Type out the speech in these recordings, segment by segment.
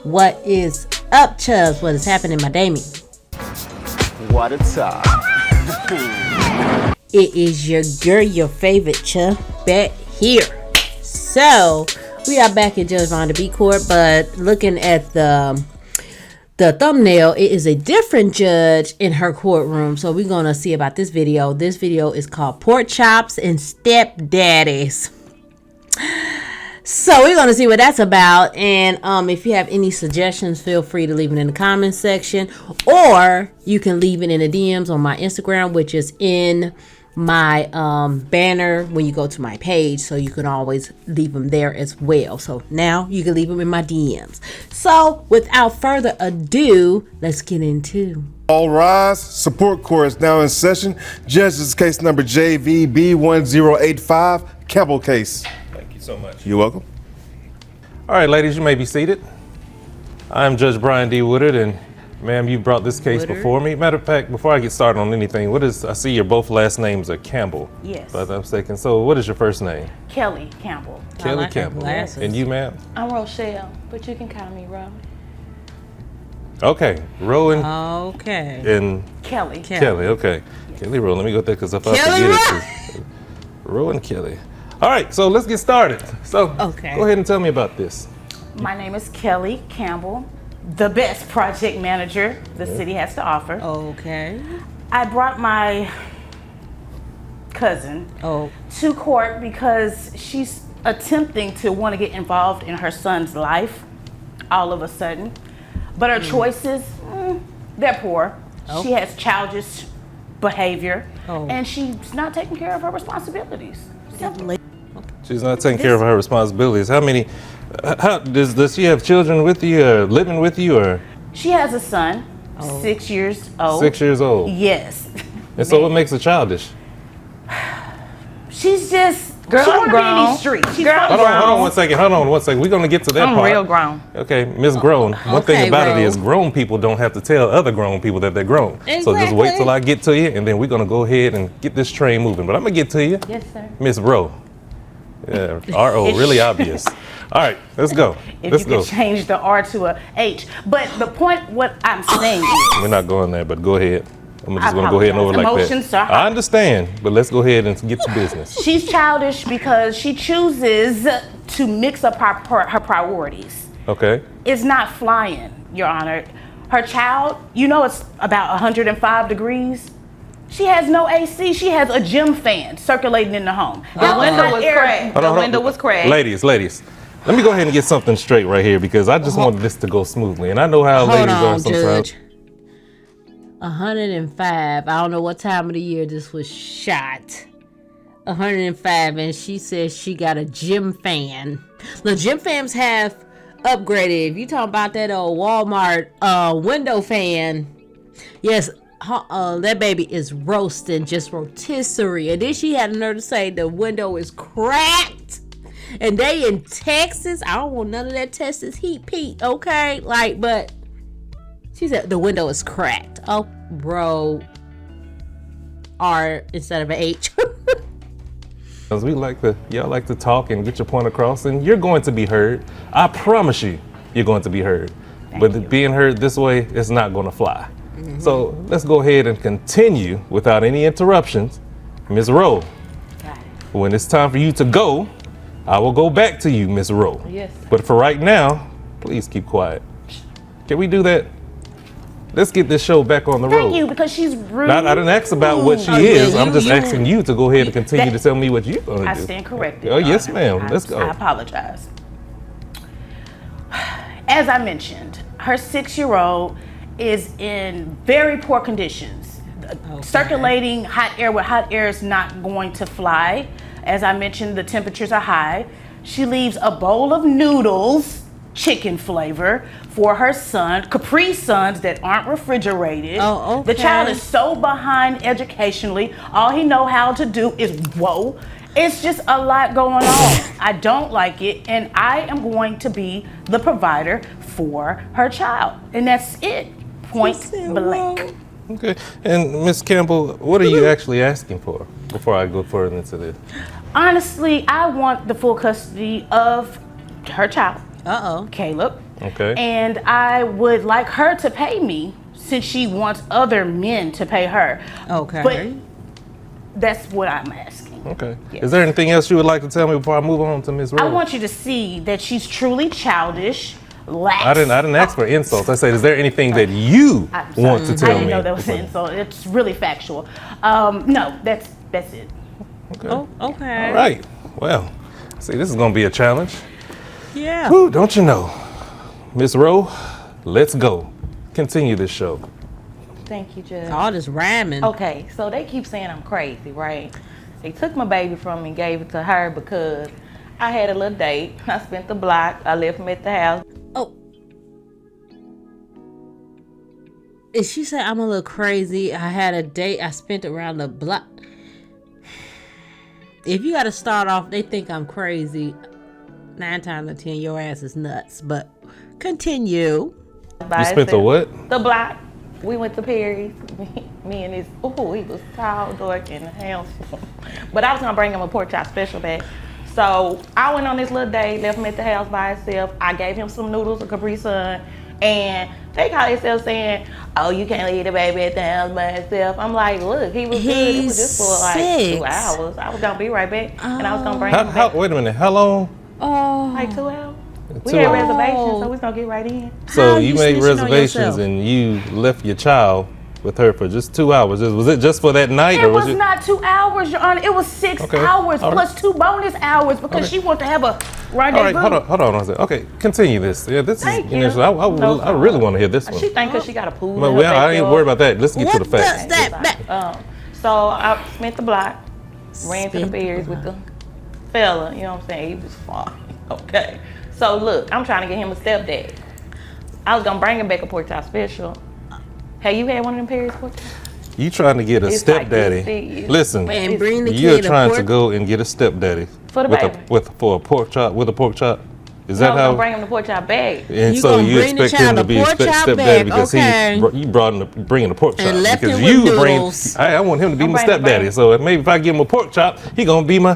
What is up, Chubbs? What is happening, my Damie? What a time. It is your girl, your favorite Chubbette here. So, we are back in Judge Vonda B Court, but looking at the thumbnail, it is a different judge in her courtroom. So, we're going to see about this video. This video is called Pork Chops and Step-daddies. So we're going to see what that's about, and if you have any suggestions, feel free to leave it in the comments section, or you can leave it in the DMs on my Instagram, which is in my banner when you go to my page, so you can always leave them there as well. So now you can leave them in my DMs. So without further ado, let's get into. All rise. Support court is now in session. Judge's case number JVB1085, Campbell case. So much. You're welcome. All right, ladies, you may be seated. I'm Judge Brian D. Woodard, and ma'am, you brought this case before me. Matter of fact, before I get started on anything, I see your both last names are Campbell. Yes. If I'm not mistaken. So what is your first name? Kelly Campbell. Kelly Campbell. And you, ma'am? I'm Rochelle, but you can call me Ro. Okay, Rowan. Okay. And Kelly. Okay. Yes. Kelly Rowan. Let me go there because if I Kelly forget it. Rowan Kelly. All right, so let's get started. So go ahead and tell me about this. My name is Kelly Campbell, the best project manager the city has to offer. Okay. I brought my cousin to court because she's attempting to want to get involved in her son's life all of a sudden. But her choices, they're poor. She has childish behavior, and she's not taking care of her responsibilities. Simple. She's not taking care of her responsibilities. How many, does she have children with you or living with you or? She has a son, 6 years old. 6 years old? Yes. And so what makes her childish? She's just, girl, she I'm wanna be in grown. these streets. She's Hold on one second. We're gonna get to that part. I'm real grown. Okay, Miss Grown. One thing about it is grown people don't have to tell other grown people that they're grown. Exactly. So just wait till I get to you, and then we're gonna go ahead and get this train moving. But I'm gonna get to you. Yes, sir. Miss Ro. Yeah, R-O, really obvious. All right, let's go. If you could change the R to a H. But the point, what I'm saying is. We're not going there, but go ahead. I'm just gonna go ahead and over like Emotions that. I understand, but let's go ahead and get to business. She's childish because she chooses to mix up her priorities. Okay. It's not flying, Your Honor. Her child, it's about 105 degrees. She has no AC. She has a gym fan circulating in the home. The window was cracked. The window was cracked. Ladies, let me go ahead and get something straight right here because I just wanted this to go smoothly. And I know how ladies are sometimes. Judge. 105. I don't know what time of the year this was shot. 105, and she says she got a gym fan. The gym fans have upgraded. If you talking about that old Walmart window fan, yes. That baby is roasting, just rotisserie. And then she had the nerve to say the window is cracked. And they in Texas. I don't want none of that Texas heat, Pete. Okay, but she said the window is cracked. Oh, bro, R instead of an H. Because y'all like to talk and get your point across, and you're going to be heard. I promise you're going to be heard. But being heard this way is not going to fly. Mm-hmm. So let's go ahead and continue without any interruptions. Ms. Rowe, when it's time for you to go, I will go back to you, Ms. Rowe. Yes. But for right now, please keep quiet. Can we do that? Let's get this show back on the road. Thank you, because she's rude. I didn't ask about what she is. I'm just asking you to go ahead and continue to tell me what you're going to do. I stand corrected. Oh, yes, ma'am. Let's go. I apologize. As I mentioned, her 6-year-old is in very poor conditions. Circulating hot air with hot air is not going to fly. As I mentioned, the temperatures are high. She leaves a bowl of noodles, chicken flavor, for her son, Capri Suns that aren't refrigerated. Oh, okay. The child is so behind educationally. All he know how to do is whoa. It's just a lot going on. I don't like it, and I am going to be the provider for her child. And that's it. Point blank. Okay. And Ms. Campbell, what are you actually asking for before I go further into this? Honestly, I want the full custody of her child, Caleb, Okay. And I would like her to pay me since she wants other men to pay her. Okay. But that's what I'm asking. Okay. Yes. Is there anything else you would like to tell me before I move on to Ms. Rose? I want you to see that she's truly childish, lax. I didn't ask for insults. I said, is there anything that you want to tell me? I didn't know that was an insult. It's really factual. No, that's it. Okay. Oh, okay. All right. Well, see, this is going to be a challenge. Yeah. Whew, don't you know? Miss Rowe, let's go. Continue this show. Thank you, Judge. All this rhyming. Okay, so they keep saying I'm crazy, right? They took my baby from me and gave it to her because I had a little date. I spent the block. I left him at the house. Oh. If she said I'm a little crazy, I had a date, I spent around the block. If you got to start off, they think I'm crazy. 9 times out of 10, your ass is nuts. But continue. You spent the what? The block. We went to Perry's. Me and his, he was tall, dark, and handsome. But I was going to bring him a pork chop special back. So I went on this little date, left him at the house by himself. I gave him some noodles, a Capri Sun, and they call themselves saying, oh, you can't leave the baby at the house by himself. I'm like, look, he was good. It was just for like 2 hours. I was going to be right back, and I was going to bring him back. Wait a minute, how long? Oh. Like 2 hours. We 2 had hours. reservations, so we're going to get right in. So How you you made snitching on reservations yourself? and you left your child with her for just 2 hours. Was it just for that night, It or was it? not 2 hours, Your Honor. It was 6 Okay. hours All right. plus 2 bonus hours because Okay. she wanted to have a All rendezvous. right, hold on a second. Okay, continue this. Yeah, this Thank is you. initial. I really want to hear this one. She think because she got a pool. Well, in her I ain't backyard. worried about that. Let's get to the What facts. does that? So I spent the block, ran to the Spent the Bears with the fella, you know what I'm saying? He was fine. Okay. So look, I'm trying to get him a stepdad. I was gonna bring him back a pork chop special. Have you had one of them Perry's pork chops? You trying to get a It's like stepdaddy? this big. Listen, And bring the you're kid a trying to pork. go and get a stepdaddy For the with baby. for a pork chop with a pork chop. Is No, that I'm gonna how? bring him the pork chop bag. And You so gonna you bring the expect him child to a be pork chop stepdaddy back, because okay. you bringing the pork chop And left because him with you noodles. I want him to be I'm my bringing the stepdaddy. baby. So maybe if I give him a pork chop, he gonna be my.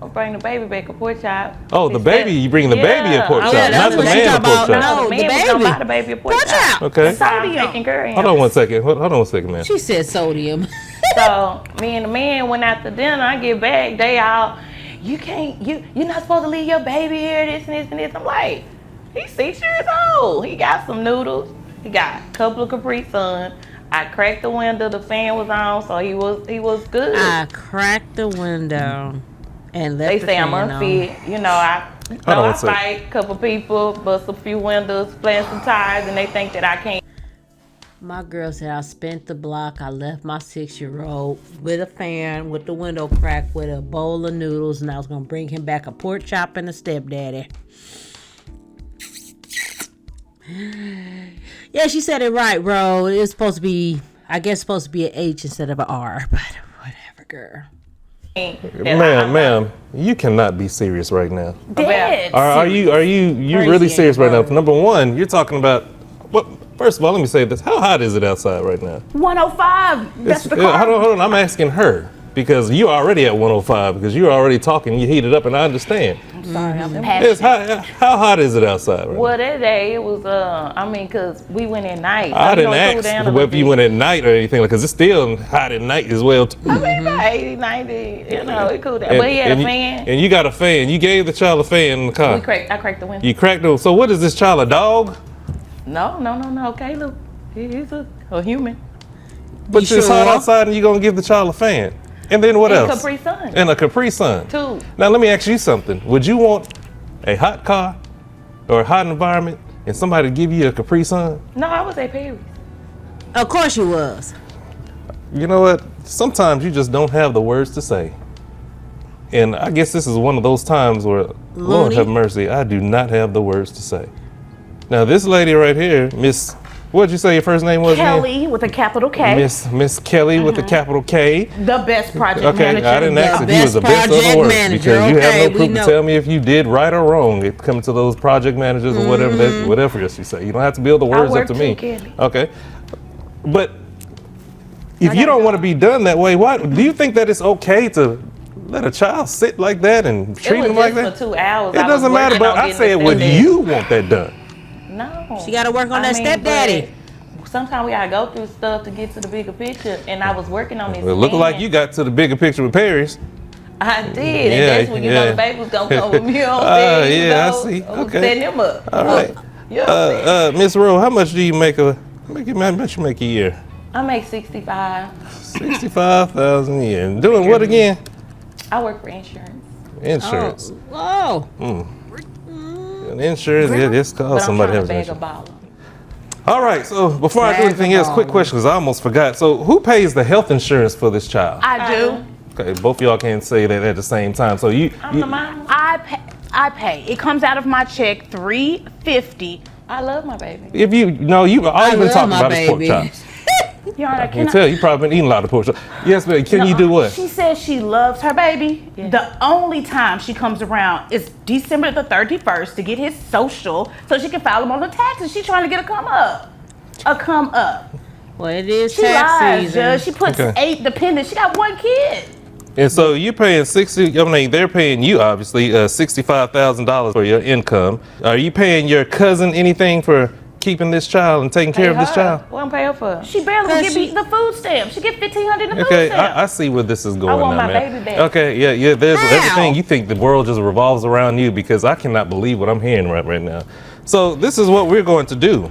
I'll bring the baby back a pork chop. Oh, the He baby! said- You bringing the baby a pork Yeah. chop, Yeah, not that's the what she man a talking pork about. chop. No, the the man was gonna baby. buy the baby a pork Pork chop. chop. Okay. So I'm taking care of him. Hold on one second. Hold on one second, man. She said sodium. So me and the man went out to dinner. I get back, they all, you're not supposed to leave your baby here, this and this and this. I'm like, he's 6 years old. He got some noodles. He got a couple of Capri Sun. I cracked the window, the fan was on, so he was good. I cracked the window and left They the say I'm fan on. unfit. You know, I on I one second. fight a couple people, bust a few windows, plant some tires, and they think that I can't. My girl said I spent the block. I left my 6-year-old with a fan, with the window cracked, with a bowl of noodles, and I was gonna bring him back a pork chop and a stepdaddy. Yeah, she said it right, bro. It's supposed to be, I guess, supposed to be an H instead of an R, but whatever, girl. Ma'am, you cannot be serious right now. Dead. Are you really serious right now? Number one, you're talking about what? First of all, let me say this: how hot is it outside right now? 105. That's the car. Hold on. I'm asking her because you're already at 105 because you're already talking. You heated up, and I understand. Sorry, I'm Yes, how hot is it outside right Well, that day it was, cause we went at night. now? I didn't it cooled down ask a little if you bit. went at night or anything, because it's still hot at night as well. Too. I mean, about 80, 90, it cooled down. But he had a fan. And you got a fan. You gave the child a fan in the car. I cracked the window. You cracked it. So what is this child, a dog? No. Caleb, he's a human. But You it's hot sure? outside and you're going to give the child a fan. And then what And else? Capri Sun. And a Capri Sun. Two. Now let me ask you something. Would you want a hot car or a hot environment and somebody to give you a Capri Sun? No, I was at Perry's. Of course you was. You know what? Sometimes you just don't have the words to say. And I guess this is one of those times where, Lord Looney. have mercy, I do not have the words to say. Now this lady right here, Miss, what'd you say your first name was? again? Kelly with a capital K. Miss Kelly with the capital K. The best project Okay, manager. I didn't ask The if you was the best best or the project worst manager, because you okay, have no we proof to know. tell me if you did right or wrong. It comes to those project managers or whatever else you say. You don't have to build the words up work to too, me. Kelly. Okay, but if you don't want to be done that way, why do you think that it's okay to let a child sit like that and treat It was him like just that? for 2 hours. It doesn't matter, but I said, would you want that done? know. She got to work on that stepdaddy. Sometimes we gotta go through stuff to get to the bigger picture, and I was working on this. Well, looking like you got to the bigger picture with Paris. I did, and that's when you know the baby was gonna come with me on there. Yeah, I see. I was Okay. setting him up. All right. Miss Rowe, how much do you make how much you make a year? I make 65. 65,000 a year. And doing what again? I work for insurance. Insurance. Oh. And insurance, yeah, this But costs I'm somebody trying to else. bag a baller. All right, so before I do anything else, quick question, because I almost forgot. So who pays the health insurance for this child? I do. Okay, both of y'all can't say that at the same time. So I'm the mom. I pay. It comes out of my check, $350. I love my baby. if you know, you've always been love talking my about his pork baby. chops. Your Honor, I can tell you probably been eating a lot of pork chops. Yes, but can you do what? She says she loves her baby. Yeah. The only time she comes around is December the 31st to get his social so she can file him on the taxes. She's trying to get a come up. A come up. Well, it is She tax lies, season. Judge. She puts Okay. 8 dependents. She got 1 kid. And so you're paying they're paying you obviously $65,000 for your income. Are you paying your cousin anything for keeping this child and taking care of this child? What I'm paying for? She barely Cause give me the food stamp. She get $1,500 in the food Okay, stamp. I see where this is going I want now, my man. baby back. Okay, yeah, there's How? everything. You think the world just revolves around you because I cannot believe what I'm hearing right now. So this is what we're going to do.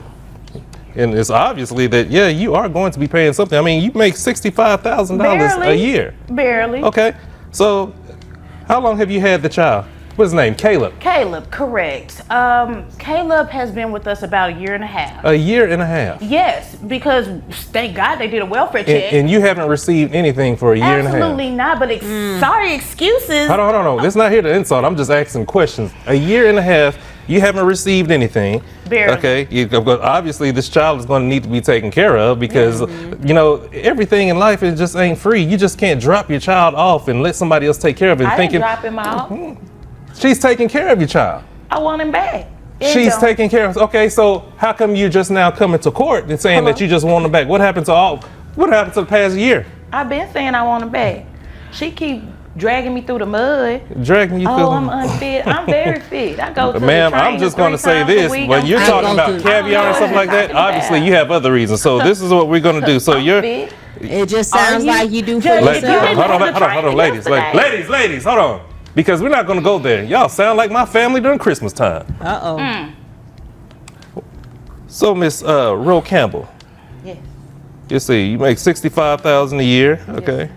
And it's obviously that, yeah, you are going to be paying something. I mean, you make $65,000 a Barely. year. Barely. Okay, so how long have you had the child? What's his name? Caleb. Caleb, correct. Caleb has been with us about 1.5 years. A year and a half. Yes, because thank God they did a welfare check. And you haven't received anything for a year and a half. Absolutely not, but sorry excuses. Hold on. It's not here to insult. I'm just asking questions. A year and a half, you haven't received anything. Barely. Okay. Obviously, this child is going to need to be taken care of because, you know, everything in life just ain't free. You just can't drop your child off and let somebody else take care of it. I Thinking didn't drop him off. she's taking care of your child. I want him back. She's taking care of. Okay, so how come you just now coming to court and saying that you just want him back? What happened to the past year? I've been saying I want him back. She keep dragging me through the mud. Dragging you through. Oh, I'm unfit. I'm very fit. I go to Ma'am, the I'm training just going to 3 say times a this. week. When you're I'm talking fit. about caviar and stuff like that, talking about. obviously you have other reasons. So this is what we're going to do. So you're. fit. It just sounds you- like you do for Judge, Hold you yourself. didn't on, have the training ladies, yesterday. ladies, hold on. Because we're not going to go there. Y'all sound like my family during Christmas time. Uh-oh. So, Miss Roe Campbell, Yes. you see, you make $65,000 a year, okay?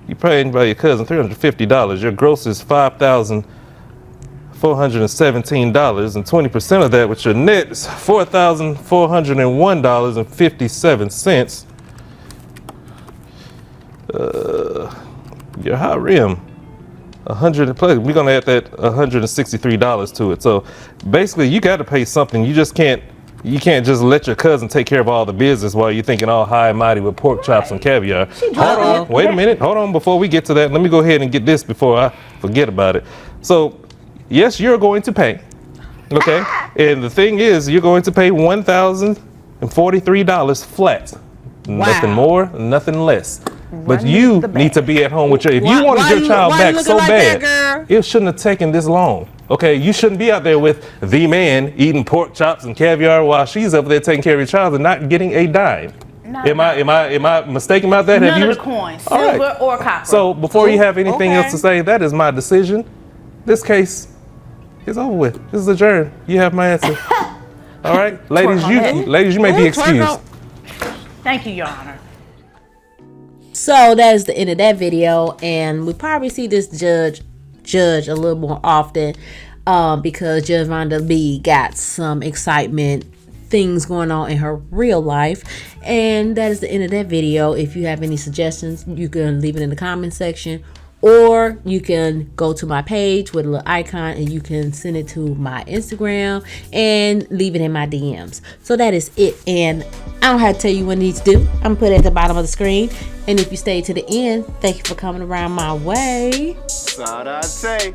You paying by your cousin $350. Your gross is $5,417, and 20% of that, with your net, is $4,401.57. Your high rim, 100 plus. We're gonna add that $163 to it. So basically, you got to pay something. You just can't. You can't just let your cousin take care of all the business while you're thinking all high and mighty with pork chops and caviar. Hold on, wait a minute. Hold on. Before we get to that, let me go ahead and get this before I forget about it. So, yes, you're going to pay. Okay, and the thing is, you're going to pay $1,043 flat. Nothing more, nothing less. But you need to be at home with your. If you wanted your child back so bad, it shouldn't have taken this long. Okay, you shouldn't be out there with the man eating pork chops and caviar while she's up there taking care of your child and not getting a dime. Am I mistaken about that? None of the coins, All right. silver or copper. So before you have anything else to say, that is my decision. This case is over with. This is adjourned. You have my answer. All right, ladies, you may be excused. Thank you, Your Honor. So that is the end of that video, and we probably see this judge a little more often because Judge Vonda B got some excitement things going on in her real life. And that is the end of that video. If you have any suggestions, you can leave it in the comment section, or you can go to my page with a little icon and you can send it to my Instagram and leave it in my DMs. So that is it, and I don't have to tell you what you need to do. I'm gonna put it at the bottom of the screen, and if you stay to the end, thank you for coming around my way. That's all I say.